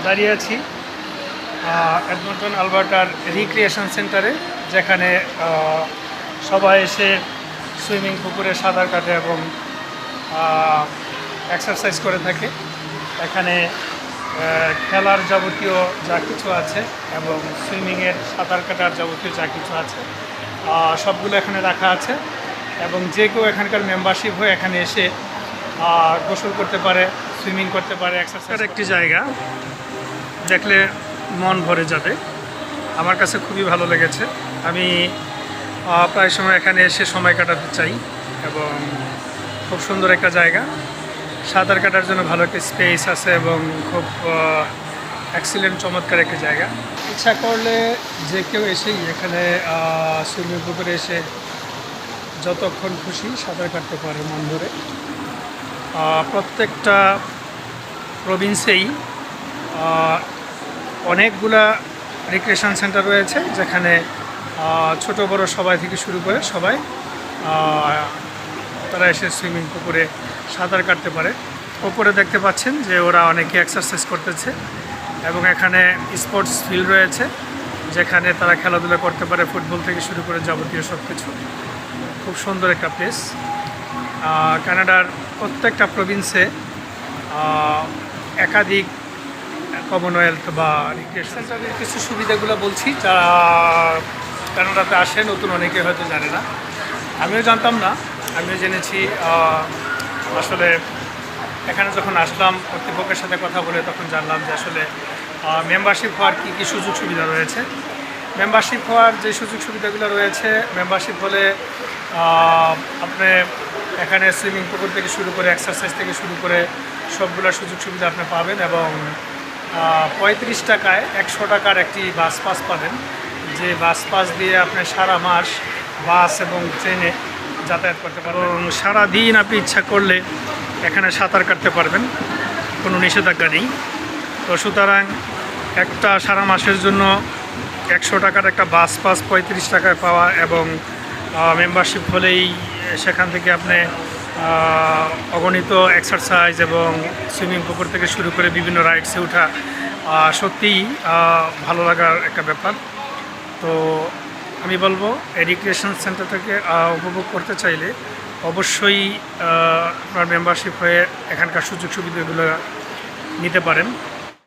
দাঁড়িয়ে আছি Edmonton আলবার্টার recreation সেন্টারে, যেখানে সবাই এসে সুইমিং পুকুরে সাঁতার কাটে এবং এক্সারসাইজ করে থাকে। এখানে খেলার যাবতীয় যা কিছু আছে এবং সুইমিংয়ের সাঁতার কাটার যাবতীয় যা কিছু আছে সবগুলো এখানে রাখা আছে এবং যে কেউ এখানকার মেম্বারশিপ হয়ে এখানে এসে গোসল করতে পারে, সুইমিং করতে পারে, এক্সারসাইজ। একটি জায়গা দেখলে মন ভরে যাবে। আমার কাছে খুবই ভালো লেগেছে। আমি প্রায় সময় এখানে এসে সময় কাটাতে চাই এবং খুব সুন্দর একটা জায়গা। সাঁতার কাটার জন্য ভালো একটা স্পেস আছে এবং খুব এক্সিলেন্ট চমৎকার একটা জায়গা। ইচ্ছা করলে যে কেউ এসেই এখানে সুইমিং পুকুরে এসে যতক্ষণ খুশি সাঁতার কাটতে পারে মন ভরে। প্রত্যেকটা প্রভিন্সেই অনেকগুলা রিক্রিয়েশন সেন্টার রয়েছে, যেখানে ছোট বড় সবাই থেকে শুরু করে সবাই তারা এসে সুইমিং পুকুরে সাঁতার কাটতে পারে। ওপরে দেখতে পাচ্ছেন যে ওরা অনেকে এক্সারসাইজ করতেছে এবং এখানে স্পোর্টস ফিল্ড রয়েছে, যেখানে তারা খেলাধুলা করতে পারে, ফুটবল থেকে শুরু করে যাবতীয় সব কিছু। খুব সুন্দর একটা প্লেস। কানাডার প্রত্যেকটা প্রভিন্সে একাধিক কমনওয়েলথ বা রিক্রিয়েশন সেন্টারের কিছু সুবিধাগুলো বলছি, যারা কানাডাতে আসে নতুন অনেকে হয়তো জানে না। আমিও জানতাম না, আমিও জেনেছি। আসলে এখানে যখন আসলাম কর্তৃপক্ষের সাথে কথা বলে তখন জানলাম যে আসলে মেম্বারশিপ হওয়ার কী কী সুযোগ সুবিধা রয়েছে। মেম্বারশিপ হওয়ার যে সুযোগ সুবিধাগুলো রয়েছে, মেম্বারশিপ হলে আপনি এখানে সুইমিং পুকুর থেকে শুরু করে এক্সারসাইজ থেকে শুরু করে সবগুলো সুযোগ সুবিধা আপনি পাবেন এবং 35 টাকায় 100 টাকার একটি বাস পাস পাবেন, যে বাস পাস দিয়ে আপনি সারা মাস বাস এবং ট্রেনে যাতায়াত করতে পারবেন এবং সারাদিন আপনি ইচ্ছা করলে এখানে সাঁতার কাটতে পারবেন, কোনো নিষেধাজ্ঞা নেই। তো সুতরাং একটা সারা মাসের জন্য 100 টাকার একটা বাস পাস 35 টাকায় পাওয়া এবং মেম্বারশিপ হলেই সেখান থেকে আপনি অগণিত এক্সারসাইজ এবং সুইমিং পুকুর থেকে শুরু করে বিভিন্ন রাইডসে ওঠা সত্যিই ভালো লাগার একটা ব্যাপার। তো আমি বলবো এই রিক্রিয়েশন সেন্টার থেকে উপভোগ করতে চাইলে অবশ্যই আপনার মেম্বারশিপ হয়ে এখানকার সুযোগ সুবিধাগুলো নিতে পারেন।